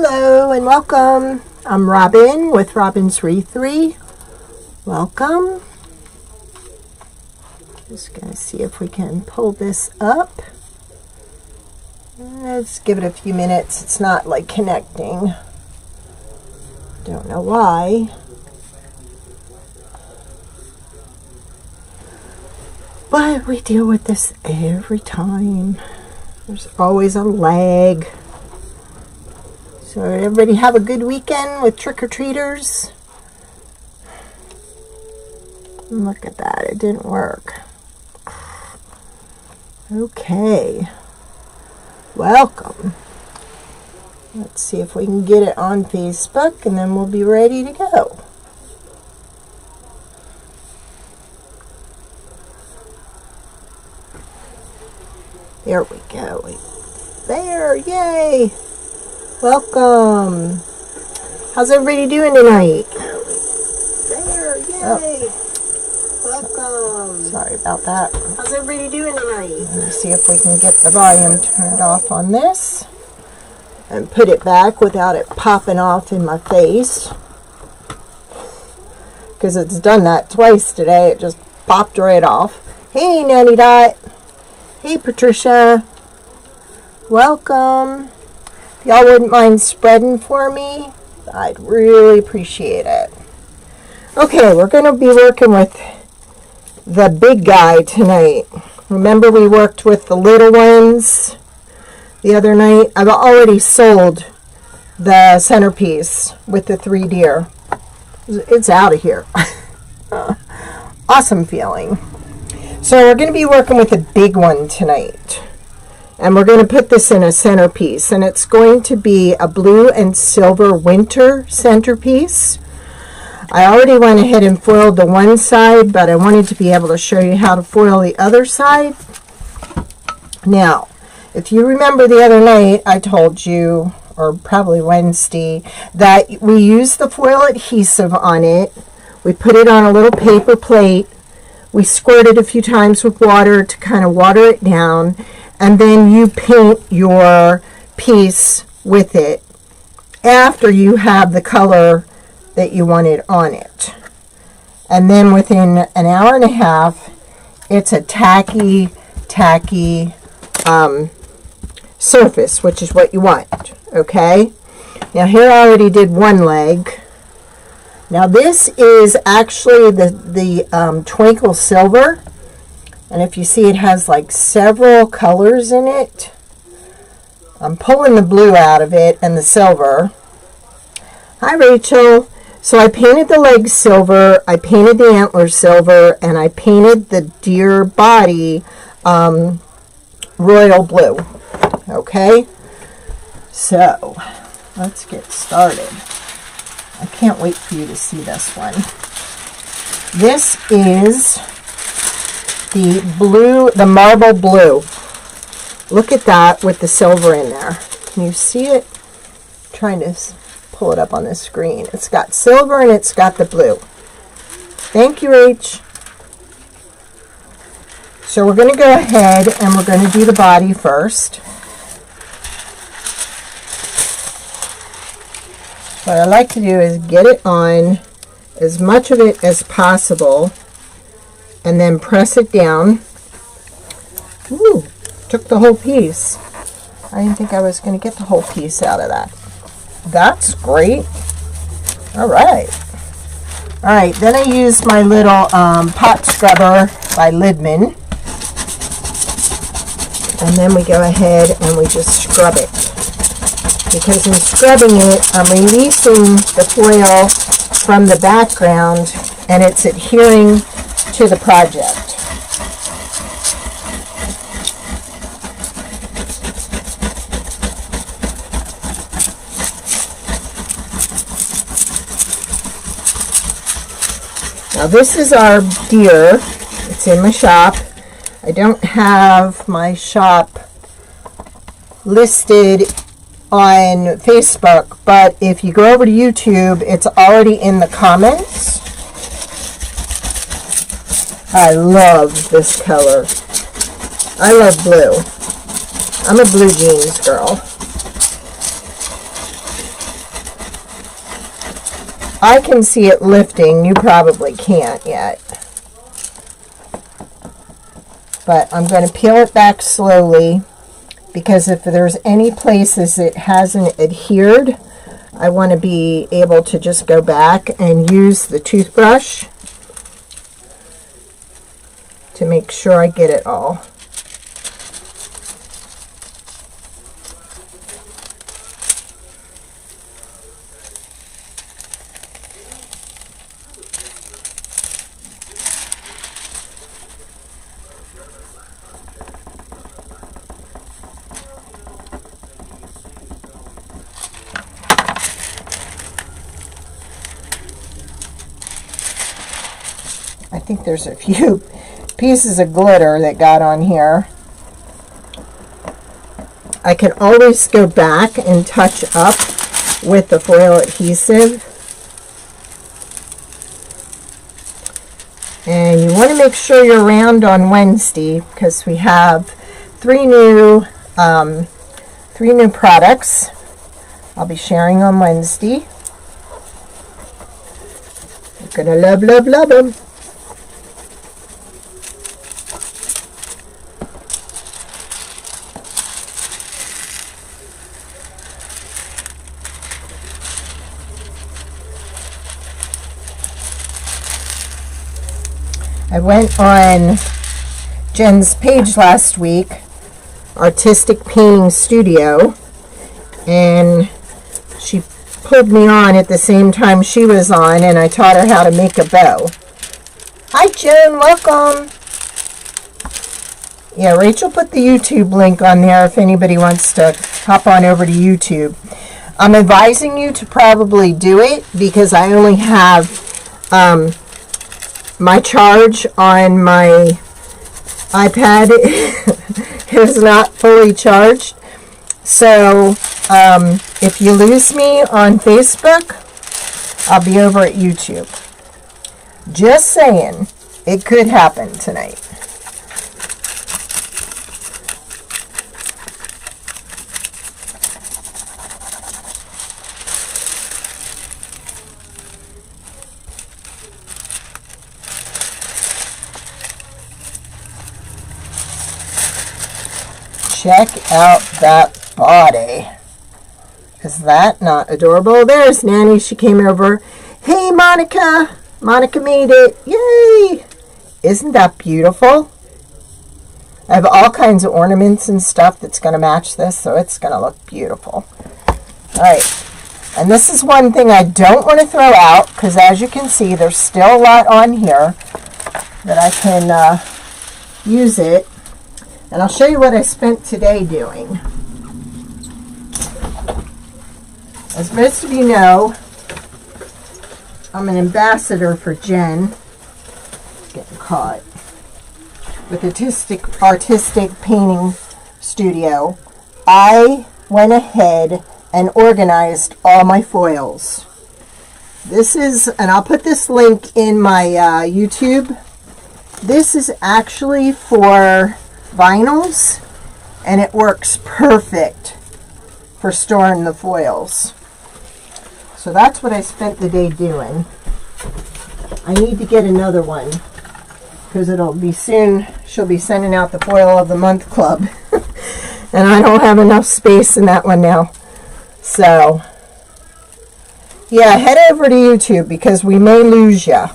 Hello and welcome. I'm Robin with Robin's Wreathery. Welcome. Just going to see if we can pull this up. Let's give it a few minutes. It's not like connecting. Don't know why. But we deal with this every time. There's always a lag. So everybody have a good weekend with trick-or-treaters. Look at that, it didn't work. Okay. Welcome. Let's see if we can get it on Facebook and then we'll be ready to go. There we go. There, yay! Welcome. How's everybody doing tonight? There, yay! Welcome. Sorry about that. How's everybody doing tonight? Let me see if we can get the volume turned off on this and put it back without it popping off in my face. Because it's done that twice today. It just popped right off. Hey, Nanny Dot. Hey, Patricia. Welcome. If y'all wouldn't mind spreading for me, I'd really appreciate it. Okay, we're going to be working with the big guy tonight. Remember we worked with the little ones the other night? I've already sold the centerpiece with the 3 deer. It's out of here. Awesome feeling. So we're going to be working with a big one tonight. And we're going to put this in a centerpiece. And it's going to be a blue and silver winter centerpiece. I already went ahead and foiled the one side, but I wanted to be able to show you how to foil the other side. Now, if you remember the other night, I told you, or probably Wednesday, that we used the foil adhesive on it. We put it on a little paper plate. We squirt it a few times with water to kind of water it down. And then you paint your piece with it after you have the color that you wanted on it. And then within an hour and a half, it's a tacky surface, which is what you want. Okay? Now here I already did one leg. Now this is actually the twinkle silver. And if you see, it has like several colors in it. I'm pulling the blue out of it and the silver. Hi, Rachel. So I painted the legs silver, I painted the antlers silver, and I painted the deer body royal blue. Okay? So, let's get started. I can't wait for you to see this one. This is the blue, the marble blue. Look at that with the silver in there. Can you see it? I'm trying to pull it up on the screen. It's got silver and it's got the blue. Thank you, Rach. So we're going to go ahead and we're going to do the body first. What I like to do is get it on as much of it as possible and then press it down. Ooh, took the whole piece. I didn't think I was going to get the whole piece out of that. That's great. All right. All right, then I used my little pot scrubber by Lidman. And then we go ahead and we just scrub it. Because in scrubbing it, I'm releasing the foil from the background and it's adhering to the project. Now this is our deer. It's in my shop. I don't have my shop listed on Facebook, but if you go over to YouTube, it's already in the comments. I love this color. I love blue. I'm a blue jeans girl. I can see it lifting. You probably can't yet. But I'm going to peel it back slowly, because if there's any places it hasn't adhered, I want to be able to just go back and use the toothbrush to make sure I get it all. I think there's a few pieces of glitter that got on here. I can always go back and touch up with the foil adhesive. And you want to make sure you're around on Wednesday, because we have three new products I'll be sharing on Wednesday. You're gonna love, love, love them. I went on Jen's page last week, Artistic Painting Studio, and she pulled me on at the same time she was on, and I taught her how to make a bow. Hi Jen, welcome. Yeah, Rachel put the YouTube link on there if anybody wants to hop on over to YouTube. I'm advising you to probably do it because I only have my charge on my iPad is not fully charged. So if you lose me on Facebook, I'll be over at YouTube. Just saying, it could happen tonight. Check out that body. Is that not adorable? There's Nanny. She came over. Hey, Monica. Monica made it. Yay. Isn't that beautiful? I have all kinds of ornaments and stuff that's going to match this, so it's going to look beautiful. All right. And this is one thing I don't want to throw out, because as you can see, there's still a lot on here that I can use it. And I'll show you what I spent today doing. As most of you know, I'm an ambassador for Jen. Getting caught. With Artistic Painting Studio. I went ahead and organized all my foils. This is, and I'll put this link in my YouTube. This is actually for vinyls, and it works perfect for storing the foils. So that's what I spent the day doing. I need to get another one because it'll be soon. She'll be sending out the Foil of the Month Club and I don't have enough space in that one now. So yeah, head over to YouTube because we may lose you.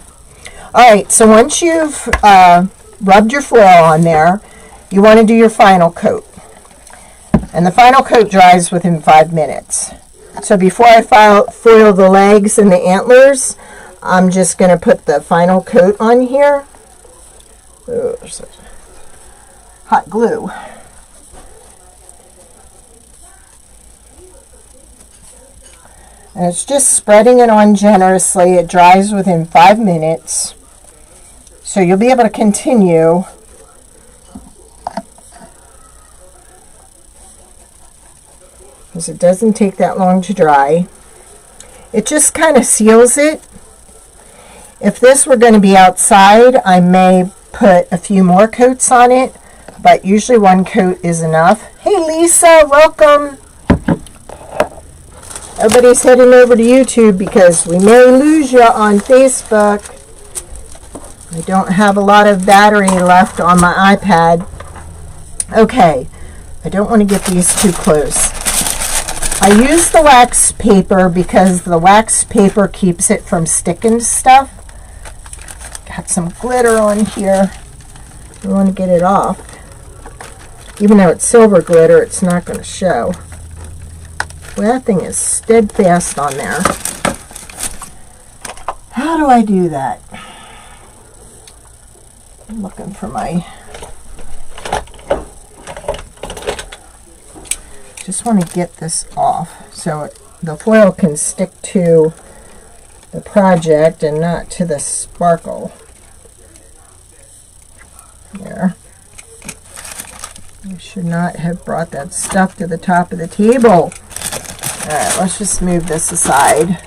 Alright, so once you've rubbed your foil on there, you want to do your final coat. And the final coat dries within 5 minutes. So before I foil the legs and the antlers, I'm just going to put the final coat on here. Ooh, hot glue. And it's just spreading it on generously. It dries within 5 minutes. So you'll be able to continue because it doesn't take that long to dry. It just kind of seals it. If this were going to be outside, I may put a few more coats on it, but usually one coat is enough. Hey Lisa, welcome. Everybody's heading over to YouTube because we may lose you on Facebook. I don't have a lot of battery left on my iPad. Okay, I don't want to get these too close. I use the wax paper because the wax paper keeps it from sticking to stuff. Got some glitter on here. I want to get it off. Even though it's silver glitter, it's not going to show. Well, that thing is steadfast on there. How do I do that? I'm looking for my... Just want to get this off so the foil can stick to the project and not to the sparkle. There. I should not have brought that stuff to the top of the table. Alright, let's just move this aside.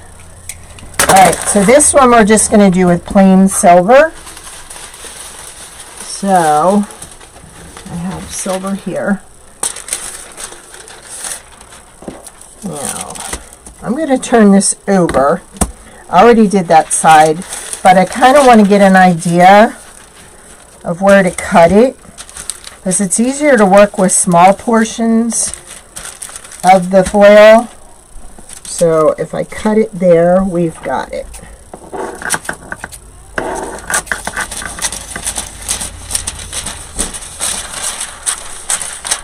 Alright, so this one we're just going to do with plain silver. So, I have silver here. Now, I'm going to turn this over. I already did that side, but I kind of want to get an idea of where to cut it, because it's easier to work with small portions of the foil. So if I cut it there, we've got it.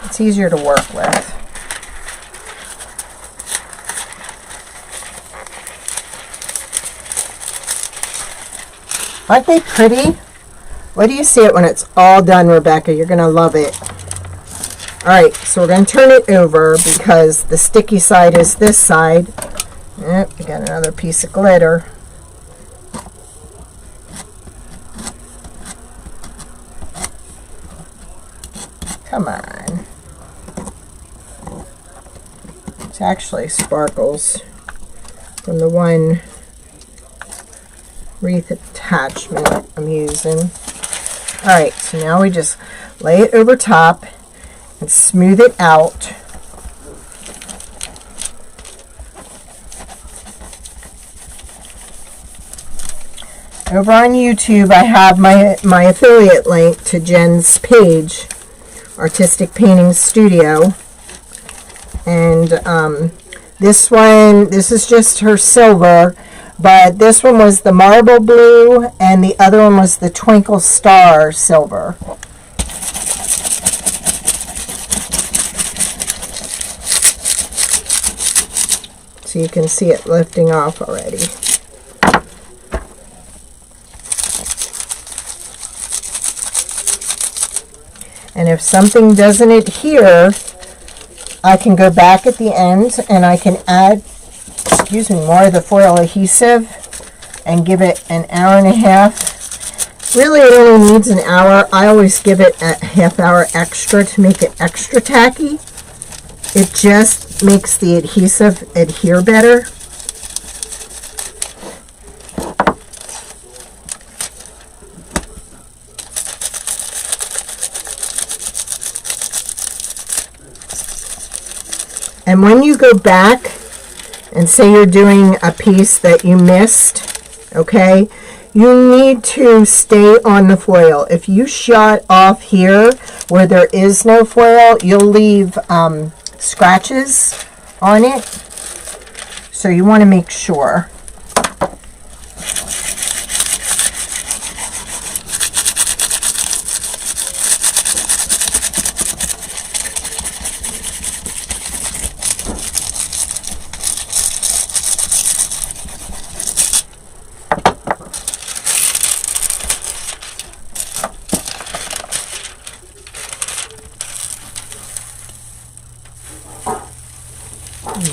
It's easier to work with. Aren't they pretty? Wait till you see it when it's all done, Rebecca. You're going to love it. Alright, so we're going to turn it over because the sticky side is this side. Yep, we got another piece of glitter. Come on. It's actually sparkles from the one wreath attachment I'm using. Alright, so now we just lay it over top and smooth it out. Over on YouTube, I have my affiliate link to Jen's page, Artistic Painting Studio. And this is just her silver. But this one was the marble blue, and the other one was the twinkle star silver. So you can see it lifting off already. And if something doesn't adhere, I can go back at the end and I can add more of the foil adhesive and give it an hour and a half. Really, it only needs an hour. I always give it a half hour extra to make it extra tacky. It just makes the adhesive adhere better. And when you go back and say you're doing a piece that you missed, okay, you need to stay on the foil. If you shot off here where there is no foil, you'll leave scratches on it. So you want to make sure.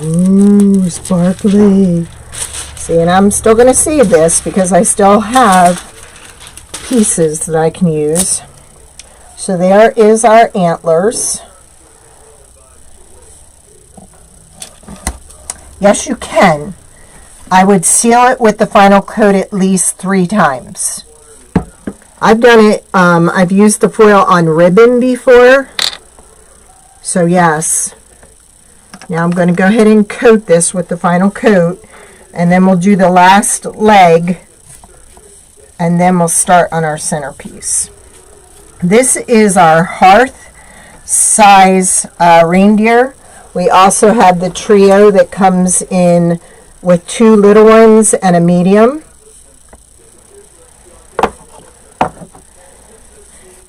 Ooh, sparkly. See, and I'm still going to save this because I still have pieces that I can use. So there is our antlers. Yes, you can. I would seal it with the final coat at least 3 times. I've done it, I've used the foil on ribbon before. So yes, Now I'm going to go ahead and coat this with the final coat, and then we'll do the last leg, and then we'll start on our centerpiece. This is our hearth size reindeer. We also have the trio that comes in with 2 little ones and a medium.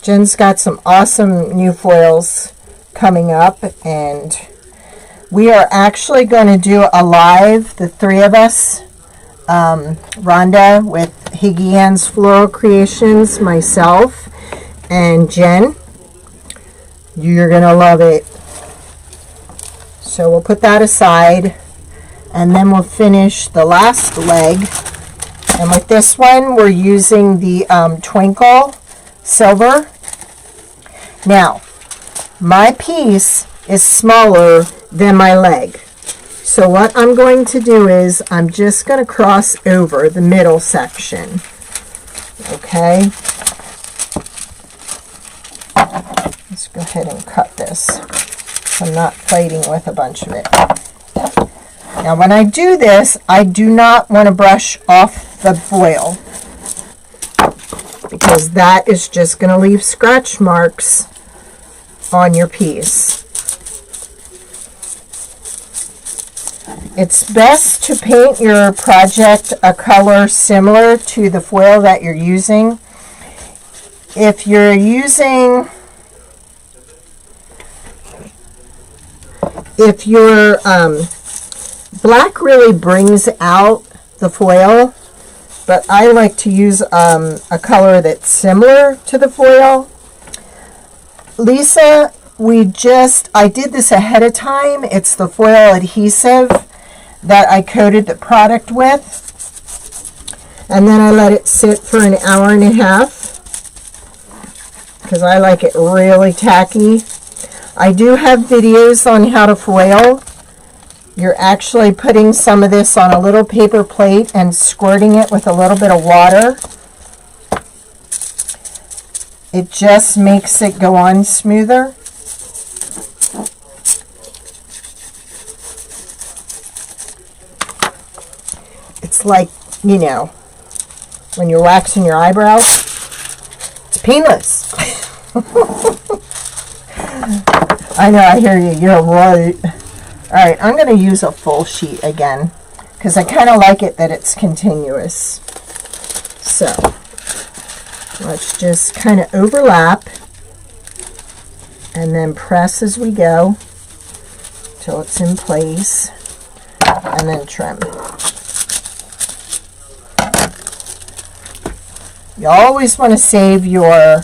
Jen's got some awesome new foils coming up, and we are actually going to do a live, the 3 of us, Rhonda with Higgy Ann's Floral Creations, myself, and Jen. You're going to love it. So we'll put that aside, and then we'll finish the last leg. And with this one, we're using the Twinkle Silver. Now, my piece is smaller than my leg. So what I'm going to do is I'm just going to cross over the middle section. Okay? Let's go ahead and cut this. I'm not fighting with a bunch of it. Now when I do this, I do not want to brush off the foil, because that is just going to leave scratch marks on your piece. It's best to paint your project a color similar to the foil that you're using. If you're using, if your black really brings out the foil, but I like to use a color that's similar to the foil. Lisa, I did this ahead of time. It's the foil adhesive that I coated the product with, and then I let it sit for an hour and a half because I like it really tacky. I do have videos on how to foil. You're actually putting some of this on a little paper plate and squirting it with a little bit of water. It just makes it go on smoother. It's like, you know, when you're waxing your eyebrows. It's painless. I know, I hear you. You're right. Alright, I'm going to use a full sheet again, because I kind of like it that it's continuous. So, let's just kind of overlap, and then press as we go till it's in place, and then trim. You always want to save your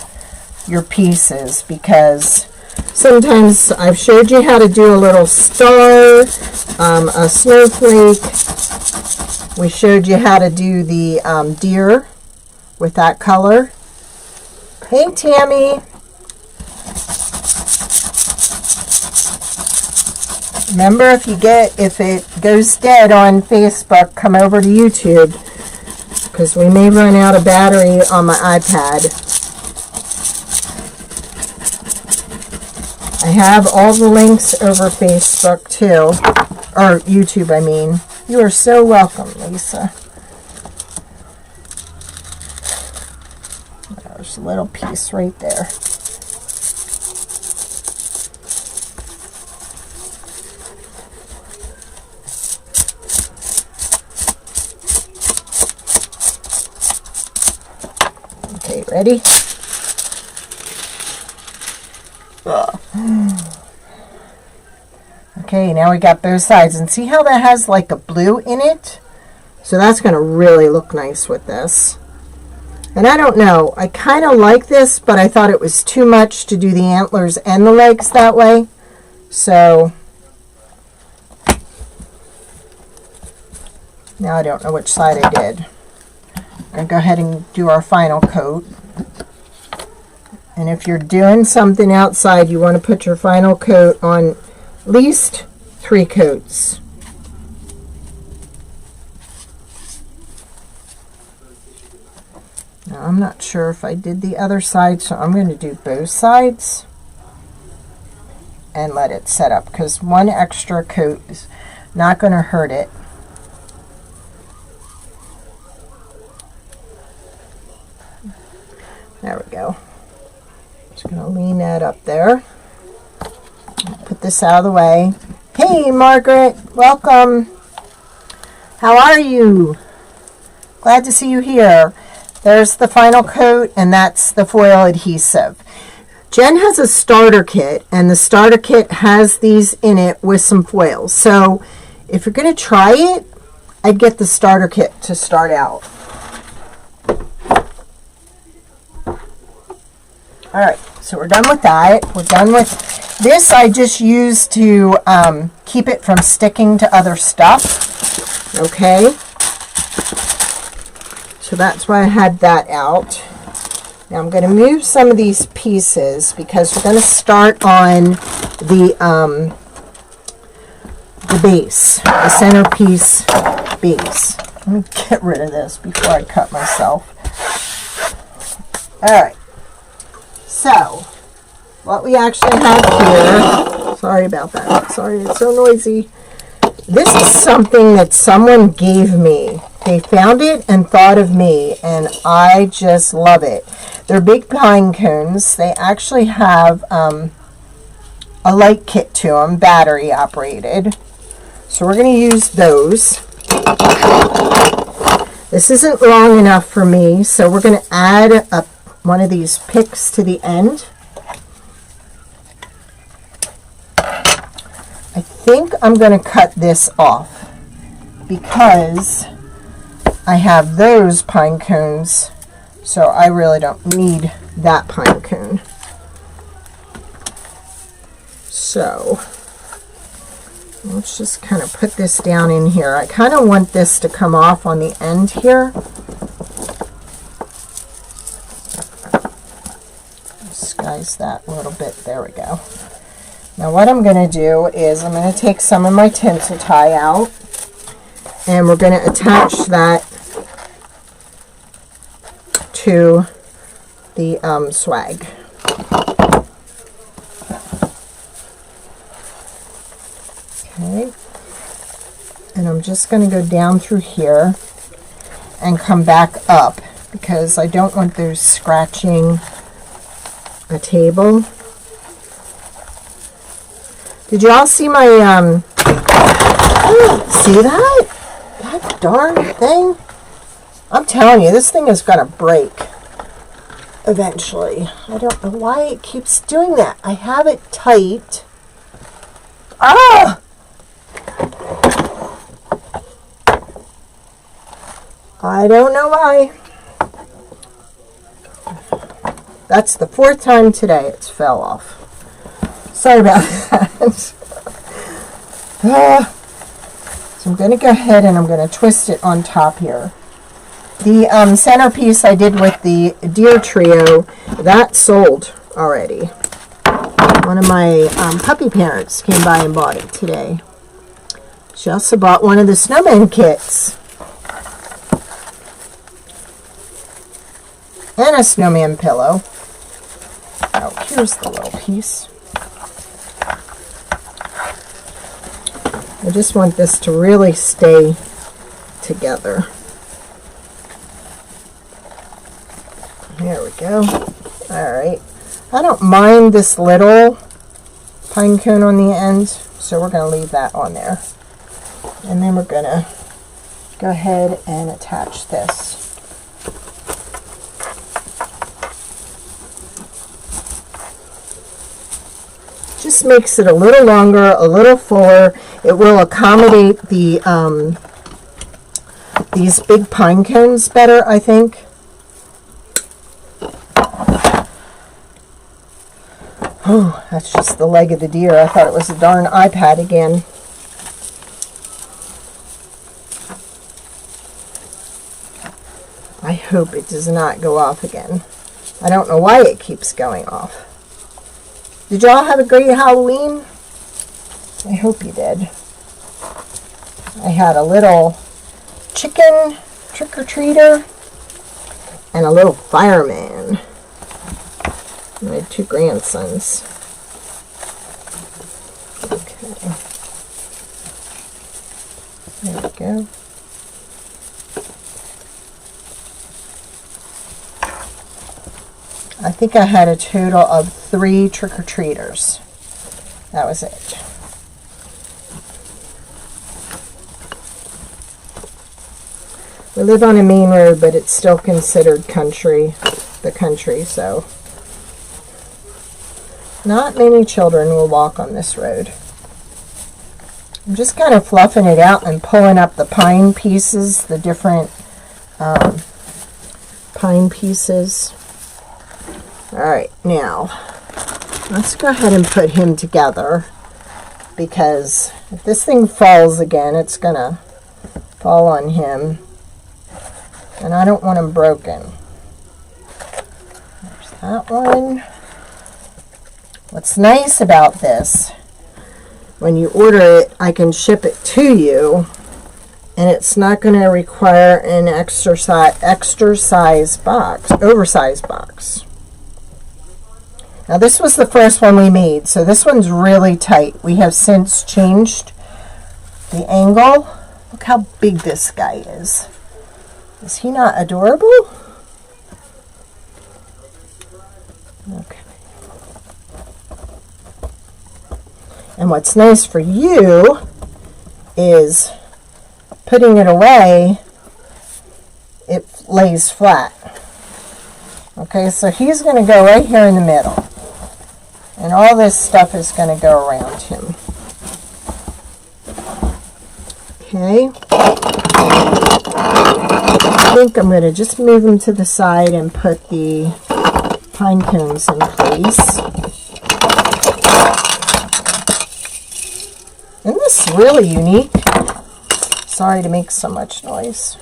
pieces, because sometimes I've showed you how to do a little star, a snowflake. We showed you how to do the deer with that color. Hey, Tammy. Remember, if it goes dead on Facebook, come over to YouTube, because we may run out of battery on my iPad. I have all the links over Facebook too, or YouTube, I mean. You are so welcome, Lisa. There's a little piece right there. Okay, ready? Okay, now we got both sides, and see how that has like a blue in it? So that's going to really look nice with this. And I don't know, I kind of like this, but I thought it was too much to do the antlers and the legs that way. So now I don't know which side I did. I'm going to go ahead and do our final coat. And if you're doing something outside, you want to put your final coat on at least 3 coats. Now I'm not sure if I did the other side, so I'm going to do both sides. and let it set up, because one extra coat is not going to hurt it. There we go. Just going to lean that up there. Put this out of the way. Hey, Margaret, welcome. How are you? Glad to see you here. There's the final coat, and that's the foil adhesive. Jen has a starter kit, and the starter kit has these in it with some foils. So if you're going to try it, I'd get the starter kit to start out. All right, so we're done with that. We're done with this. I just used to keep it from sticking to other stuff. Okay. So that's why I had that out. Now I'm going to move some of these pieces because we're going to start on the base, the centerpiece base. Let me get rid of this before I cut myself. All right. So, what we actually have here, sorry about that, sorry it's so noisy. This is something that someone gave me. They found it and thought of me, and I just love it. They're big pine cones. They actually have a light kit to them, battery operated. So we're going to use those. This isn't long enough for me, so we're going to add one of these picks to the end. I think I'm going to cut this off because I have those pine cones, so I really don't need that pine cone. So let's just kind of put this down in here. I kind of want this to come off on the end here. Disguise that a little bit. There we go. Now what I'm going to do is I'm going to take some of my tinsel tie out, and we're going to attach that to the swag. Okay. And I'm just going to go down through here and come back up because I don't want those scratching a table. Did you all see my see that? That darn thing? I'm telling you, this thing is gonna break eventually. I don't know why it keeps doing that. I have it tight. Ah! I don't know why. That's the 4th time today it's fell off. Sorry about that. So I'm going to go ahead and I'm going to twist it on top here. The centerpiece I did with the deer trio, that sold already. One of my puppy parents came by and bought it today. She also bought one of the snowman kits. And a snowman pillow. Oh, here's the little piece. I just want this to really stay together. There we go. Alright. I don't mind this little pine cone on the end, so we're going to leave that on there. And then we're going to go ahead and attach this. Just makes it a little longer, a little fuller. It will accommodate the these big pine cones better, I think. Oh, that's just the leg of the deer. I thought it was a darn iPad again. I hope it does not go off again. I don't know why it keeps going off. Did y'all have a great Halloween? I hope you did. I had a little chicken trick-or-treater and a little fireman. I had 2 grandsons. go. I think I had a total of 3 trick-or-treaters. That was it. We live on a main road, but it's still considered the country, so not many children will walk on this road. I'm just kind of fluffing it out and pulling up the pine pieces, the different pine pieces. Alright, now let's go ahead and put him together, because if this thing falls again, it's gonna fall on him, and I don't want him broken. There's that one. What's nice about this, when you order it, I can ship it to you, and it's not going to require an extra size box, oversized box. Now this was the first one we made, so this one's really tight. We have since changed the angle. Look how big this guy is. Is he not adorable? Okay. And what's nice for you is putting it away, it lays flat. Okay, so he's going to go right here in the middle. And all this stuff is going to go around him. Okay. I think I'm going to just move him to the side and put the pine cones in place. Isn't this really unique? Sorry to make so much noise.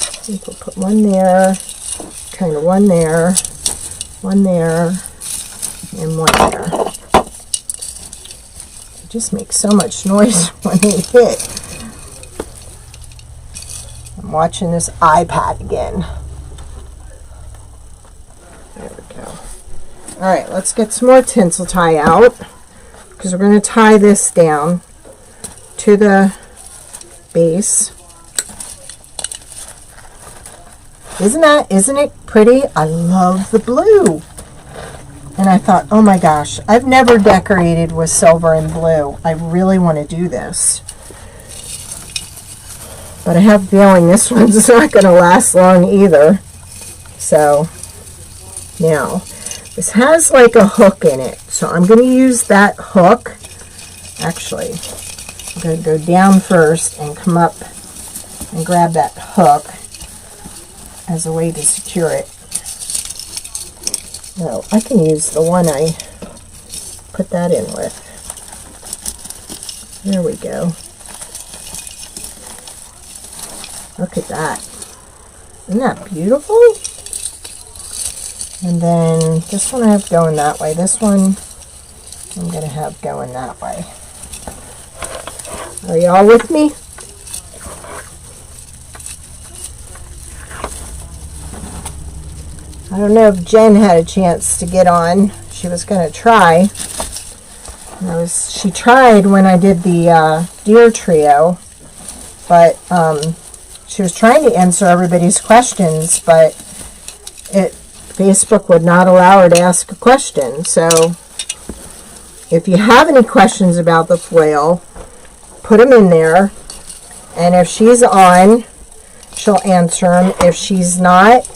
I think we'll put one there, kind of one there, and one there. They just make so much noise when they hit. I'm watching this iPad again. There we go. Alright, let's get some more tinsel tie out, because we're going to tie this down to the base. Isn't it pretty? I love the blue. And I thought, oh my gosh, I've never decorated with silver and blue. I really want to do this. But I have a feeling this one's not going to last long either. So, now, this has like a hook in it. So I'm going to use that hook. Actually, I'm going to go down first and come up and grab that hook as a way to secure it. No, I can use the one I put that in with. There we go. Look at that. Isn't that beautiful? And then this one I have going that way. This one I'm going to have going that way. Are y'all with me? I don't know if Jen had a chance to get on. She was going to try. She tried when I did the deer trio, but she was trying to answer everybody's questions, but Facebook would not allow her to ask a question. So if you have any questions about the foil, put them in there, and if she's on, she'll answer them. If she's not,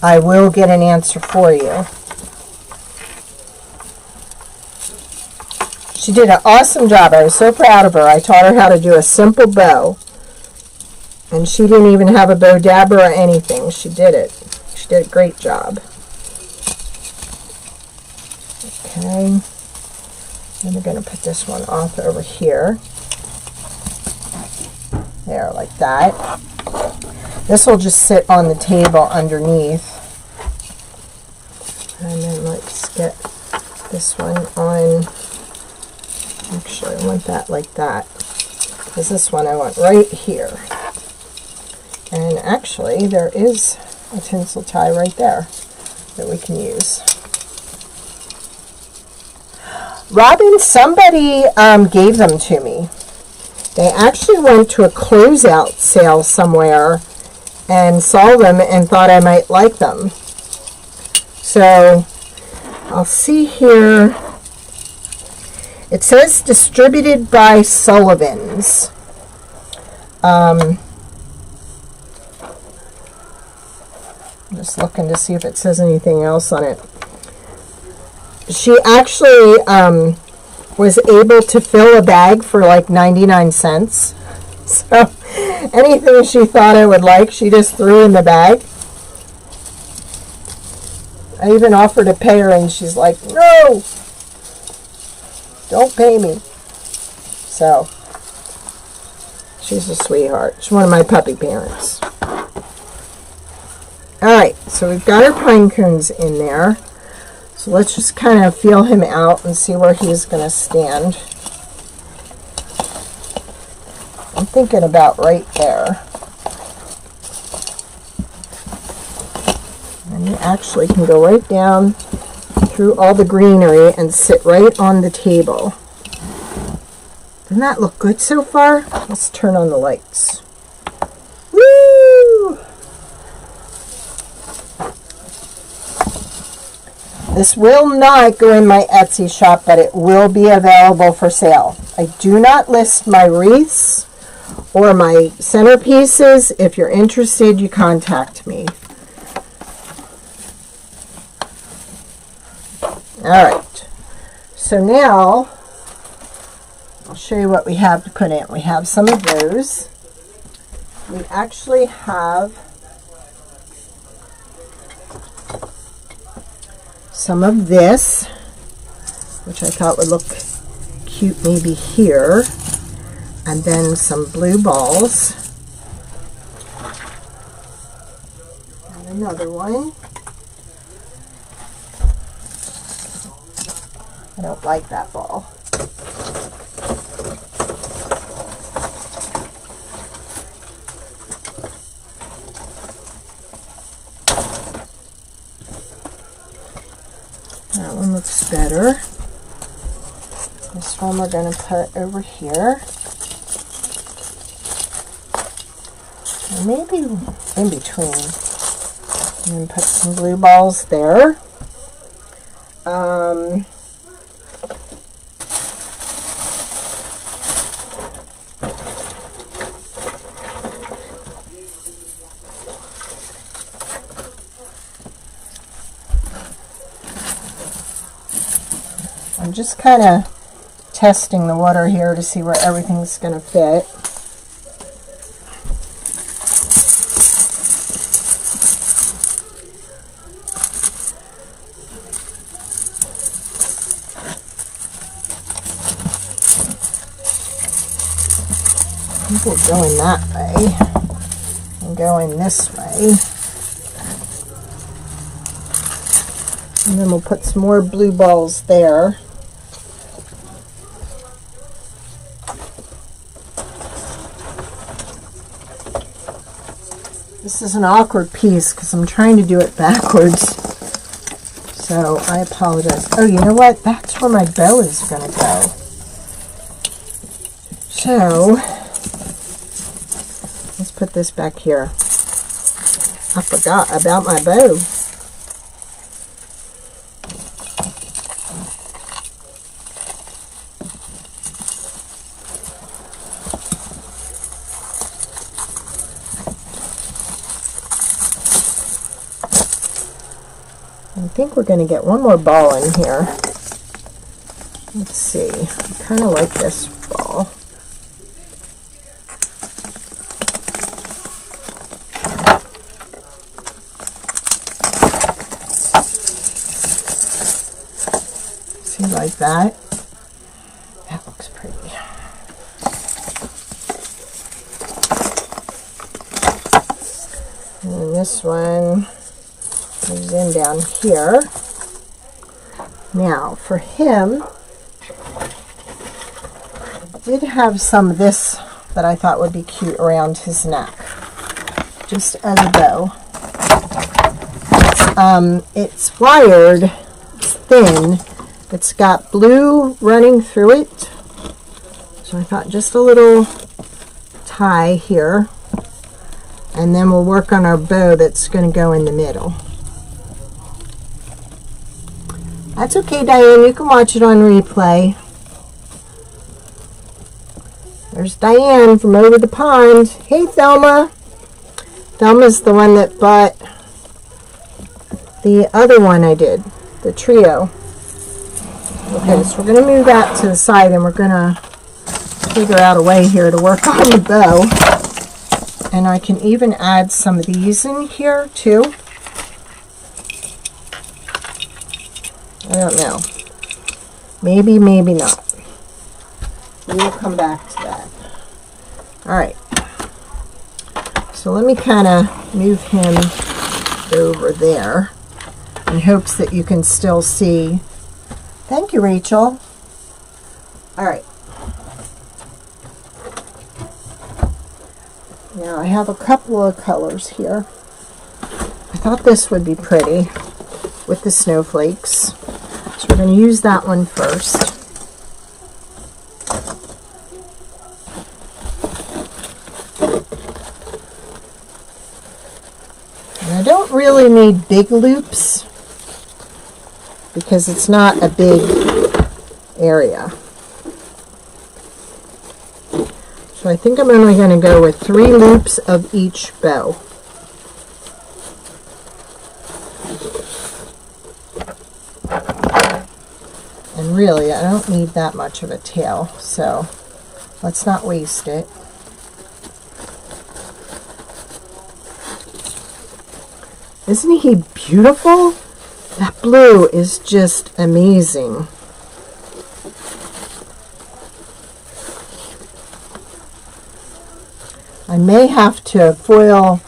I will get an answer for you. She did an awesome job. I was so proud of her. I taught her how to do a simple bow. And she didn't even have a bow dabber or anything. She did it. She did a great job. Okay. Then we're going to put this one off over here. There, like that. This will just sit on the table underneath. And then let's get this one on. Actually, I want that like that, because this one I want right here. And actually, there is a tinsel tie right there that we can use. Robin, somebody gave them to me. They actually went to a closeout sale somewhere and saw them and thought I might like them. So I'll see here. It says distributed by Sullivan's. I'm just looking to see if it says anything else on it. She actually was able to fill a bag for like 99 cents. So anything she thought I would like, she just threw in the bag. I even offered to pay her and she's like, no, don't pay me. So she's a sweetheart. She's one of my puppy parents. Alright, so we've got our pine cones in there. So let's just kind of feel him out and see where he's going to stand. I'm thinking about right there. And you actually can go right down through all the greenery and sit right on the table. Doesn't that look good so far? Let's turn on the lights. Woo! This will not go in my Etsy shop, but it will be available for sale. I do not list my wreaths or my centerpieces. If you're interested, you contact me. Alright, so now I'll show you what we have to put in. We have some of those. We actually have some of this, which I thought would look cute maybe here, and then some blue balls, and another one. I don't like that ball. That one looks better. This one we're going to put over here. And maybe in between. And then put some blue balls there. I'm just kind of testing the water here to see where everything's going to fit. I think we're going that way and going this way. And then we'll put some more blue balls there. This is an awkward piece because I'm trying to do it backwards. So I apologize. Oh, you know what? That's where my bow is going to go. So let's put this back here. I forgot about my bow. I think we're going to get one more ball in here. Let's see. I kind of like this ball. See, like that? That looks pretty. And then this one goes in down here. Now for him, I did have some of this that I thought would be cute around his neck, just as a bow. It's wired, it's thin, It's got blue running through it. So I thought just a little tie here. And then we'll work on our bow that's going to go in the middle. That's okay, Diane. You can watch it on replay. There's Diane from over the pond. Hey, Thelma. Thelma's the one that bought the other one I did, the trio. Okay, so we're going to move that to the side, and we're going to figure out a way here to work on the bow. And I can even add some of these in here too. I don't know. Maybe, maybe not. We'll come back to that. Alright. So let me kind of move him over there in hopes that you can still see. Thank you, Rachel. Alright. Now I have a couple of colors here. I thought this would be pretty with the snowflakes. So we're going to use that one first. And I don't really need big loops because it's not a big area. So I think I'm only going to go with 3 loops of each bow. And really, I don't need that much of a tail, so let's not waste it. Isn't he beautiful? That blue is just amazing. I may have to foil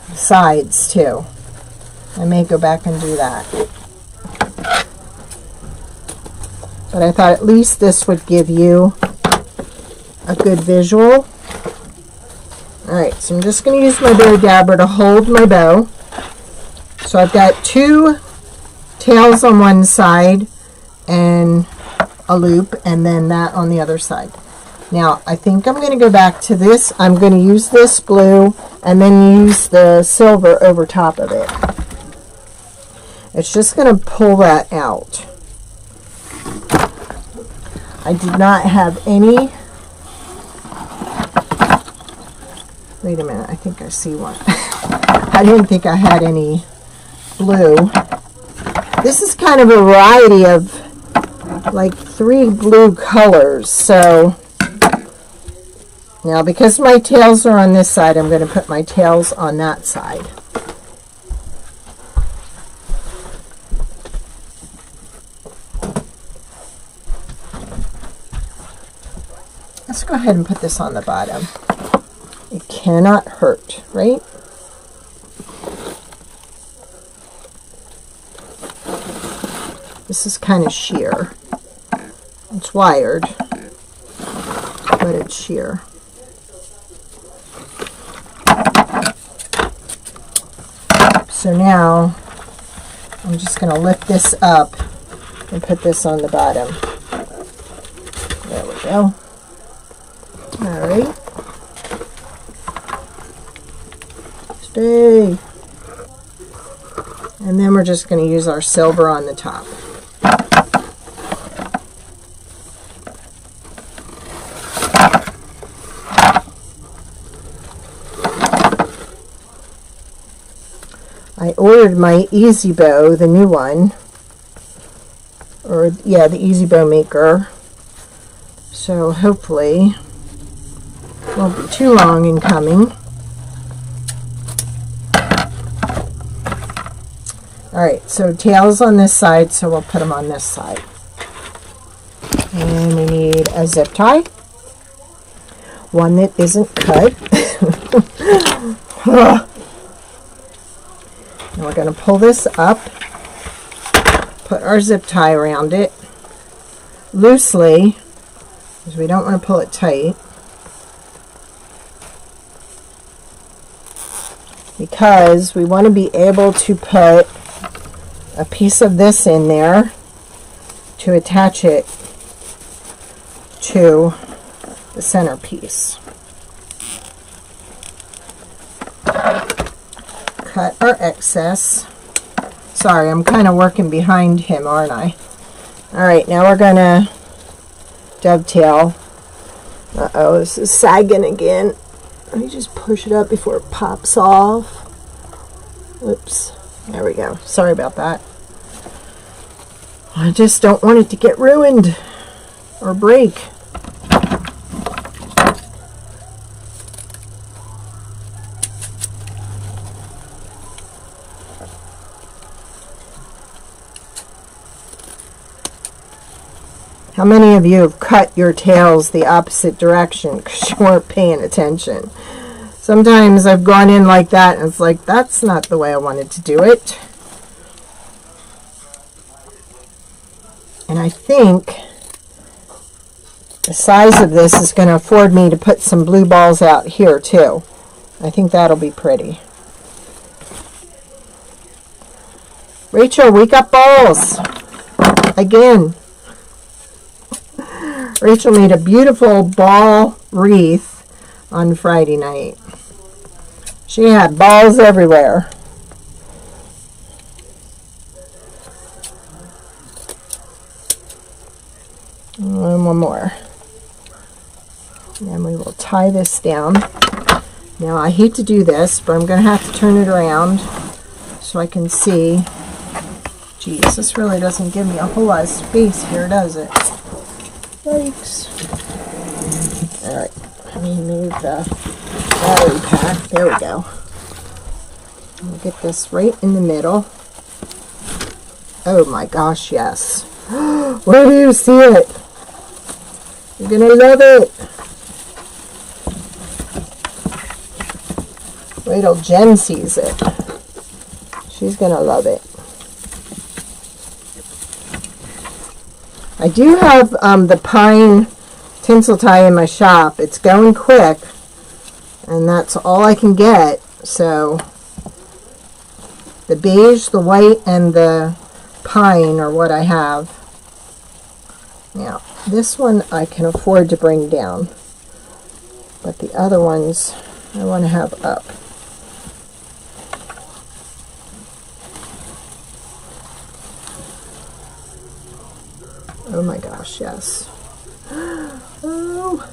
the sides too. I may go back and do that. But I thought at least this would give you a good visual. Alright, so I'm just going to use my bow dabber to hold my bow. So I've got 2 tails on one side and a loop, and then that on the other side. Now, I think I'm going to go back to this. I'm going to use this blue and then use the silver over top of it. It's just going to pull that out. I did not have any. Wait a minute, I think I see one. I didn't think I had any blue. This is kind of a variety of like 3 blue colors. So now, because my tails are on this side, I'm going to put my tails on that side. Let's go ahead and put this on the bottom. It cannot hurt, right? This is kind of sheer. It's wired, but it's sheer. So now I'm just going to lift this up and put this on the bottom. There we go. All right. Stay. And then we're just going to use our silver on the top. I ordered my Easy Bow, the new one, or yeah, the Easy Bow maker. So hopefully it won't be too long in coming. Alright, so tails on this side, so we'll put them on this side. And we need a zip tie. One that isn't cut. And we're going to pull this up, put our zip tie around it loosely, because we don't want to pull it tight, because we want to be able to put a piece of this in there to attach it to the centerpiece. Cut our excess. Sorry, I'm kind of working behind him, aren't I? Alright, now we're going to dovetail. Uh-oh, this is sagging again. Let me just push it up before it pops off. Oops. There we go. Sorry about that. I just don't want it to get ruined or break. How many of you have cut your tails the opposite direction because you weren't paying attention? Sometimes I've gone in like that and it's like, that's not the way I wanted to do it. And I think the size of this is going to afford me to put some blue balls out here too. I think that'll be pretty. Rachel, we got balls again. Rachel made a beautiful ball wreath on Friday night. She had balls everywhere. And one more. And then we will tie this down. Now I hate to do this, but I'm going to have to turn it around so I can see. Geez, this really doesn't give me a whole lot of space here, does it? Yikes. Alright, let me move the battery pack. There we go. I'll get this right in the middle. Oh my gosh, yes. Where do you see it? You're going to love it. Wait till Jen sees it. She's going to love it. I do have the pine tinsel tie in my shop. It's going quick, and that's all I can get. So the beige, the white, and the pine are what I have. Now, this one I can afford to bring down, but the other ones I want to have up. Oh my gosh, yes. Oh.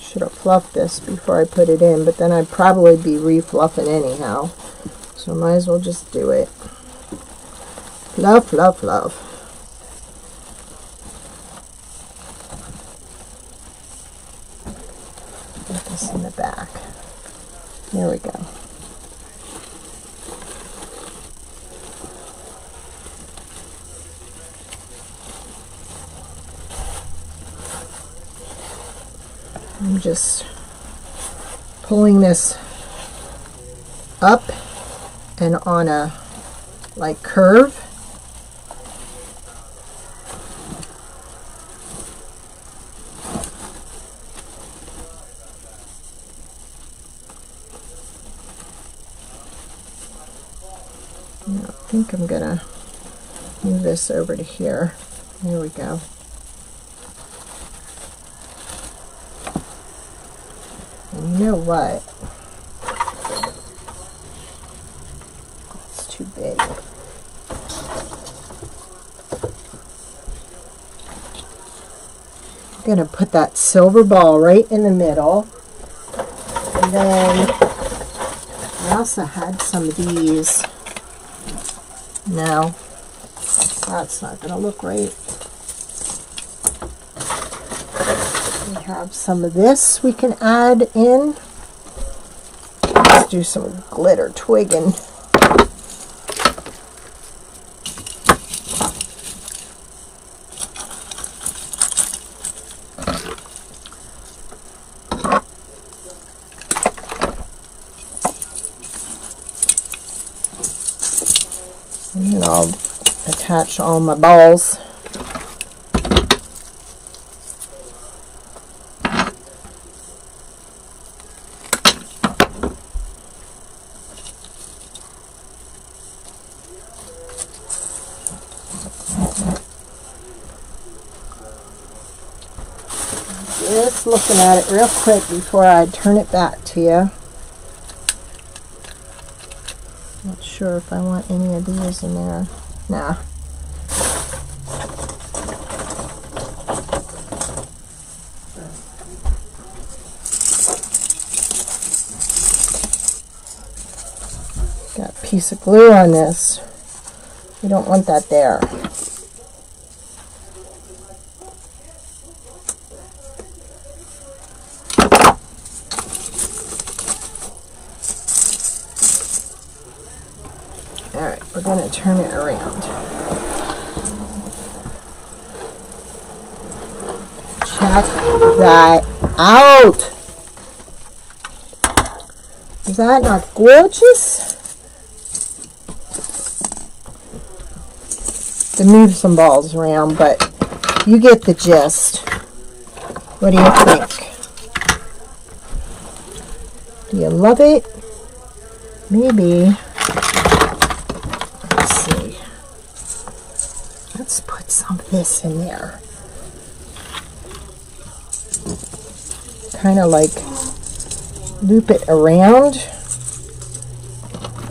Should have fluffed this before I put it in, but then I'd probably be re-fluffing anyhow. So I might as well just do it. Fluff, fluff, fluff. Put this in the back. There we go. I'm just pulling this up and on a like curve. I think I'm gonna move this over to here. There we go. And you know what? It's too big. I'm gonna put that silver ball right in the middle. And then I also had some of these. No, that's not going to look right. We have some of this we can add in. Let's do some glitter twigging. And then I'll attach all my balls. just looking at it real quick before I turn it back to you. Not sure if I want any of these in there. Nah. Got a piece of glue on this. We don't want that there. Alright, we're going to turn it around. Check that out! Is that not gorgeous? To move some balls around, but you get the gist. What do you think? Do you love it? Maybe. Let's see. Let's put some of this in there. Kind of like loop it around.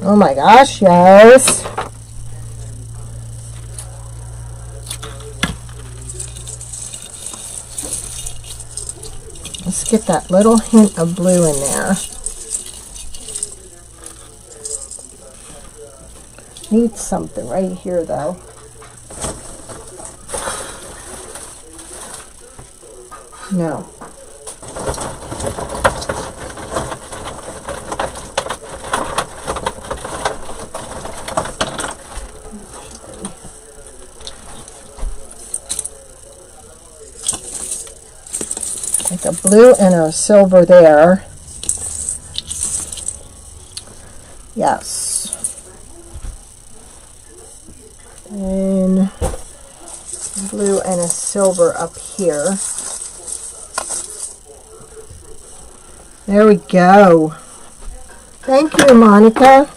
Oh my gosh, yes. Let's get that little hint of blue in there. Need something right here though. No. Like a blue and a silver there. Yes. And blue and a silver up here. There we go. Thank you, Monica.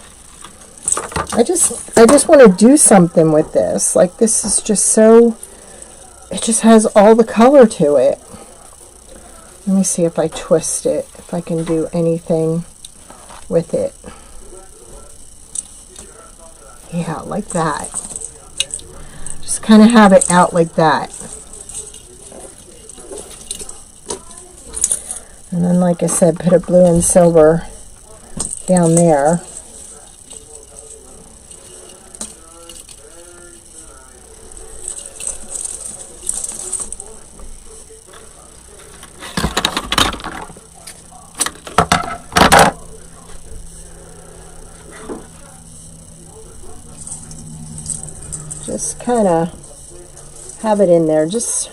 I just want to do something with this. Like, this is just so, it just has all the color to it. Let me see if I twist it, if I can do anything with it. Yeah, like that. Just kind of have it out like that. And then, like I said, put a blue and silver down there. Just kind of have it in there, just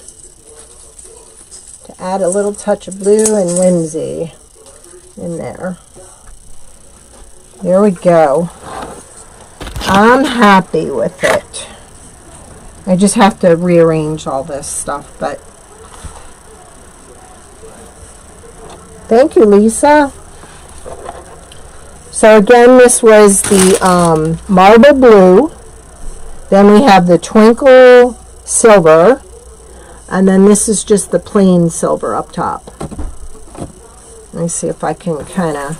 to add a little touch of blue and whimsy in there. There we go. I'm happy with it. I just have to rearrange all this stuff, but thank you, Lisa. So again, this was the marble blue. Then we have the twinkle silver, and then this is just the plain silver up top. Let me see if I can kind of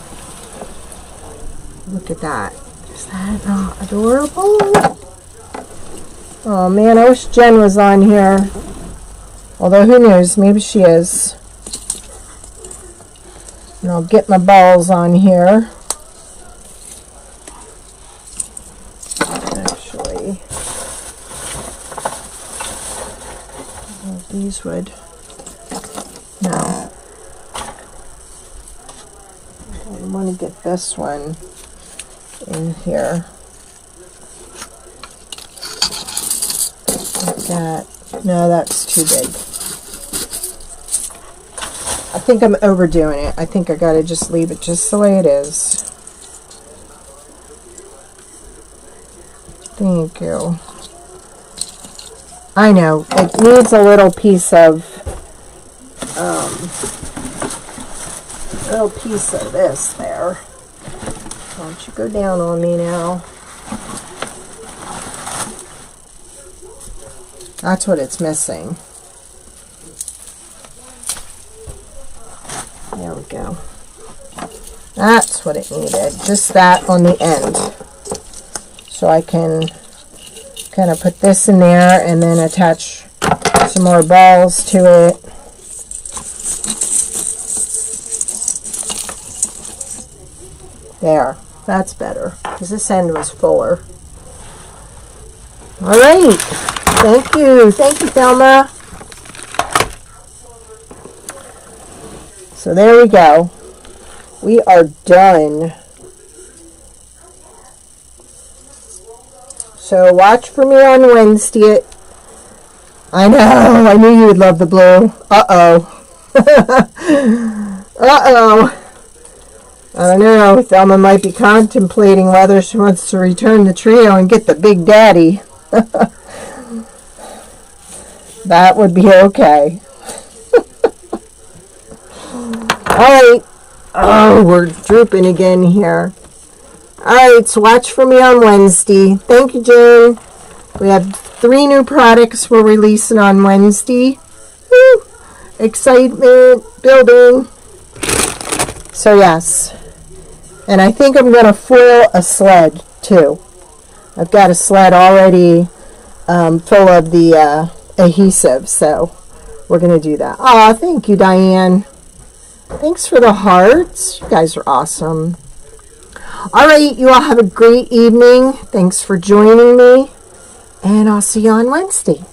look at that. Is that not adorable? Oh man, I wish Jen was on here. Although who knows, maybe she is. And I'll get my balls on here. These would, no, I want to get this one in here, like that. No, that's too big. I think I'm overdoing it. I think I gotta just leave it just the way it is. Thank you. I know, it needs a little piece of, this there. Why don't you go down on me now? That's what it's missing. That's what it needed. Just that on the end. So I can kind of put this in there and then attach some more balls to it. There. That's better, because this end was fuller. All right. Thank you. Thank you, Thelma. So there we go. We are done. So watch for me on Wednesday. I know. I knew you would love the blue. Uh-oh. Uh-oh. I don't know. Thelma might be contemplating whether she wants to return the trio and get the Big Daddy. That would be okay. Alright. Oh, we're drooping again here. Alright, so watch for me on Wednesday. Thank you, June. We have 3 new products we're releasing on Wednesday. Woo! Excitement building. So, yes. And I think I'm going to foil a sled, too. I've got a sled already full of the adhesive, so we're going to do that. Aw, thank you, Diane. Thanks for the hearts. You guys are awesome. All right, you all have a great evening. Thanks for joining me, and I'll see you on Wednesday.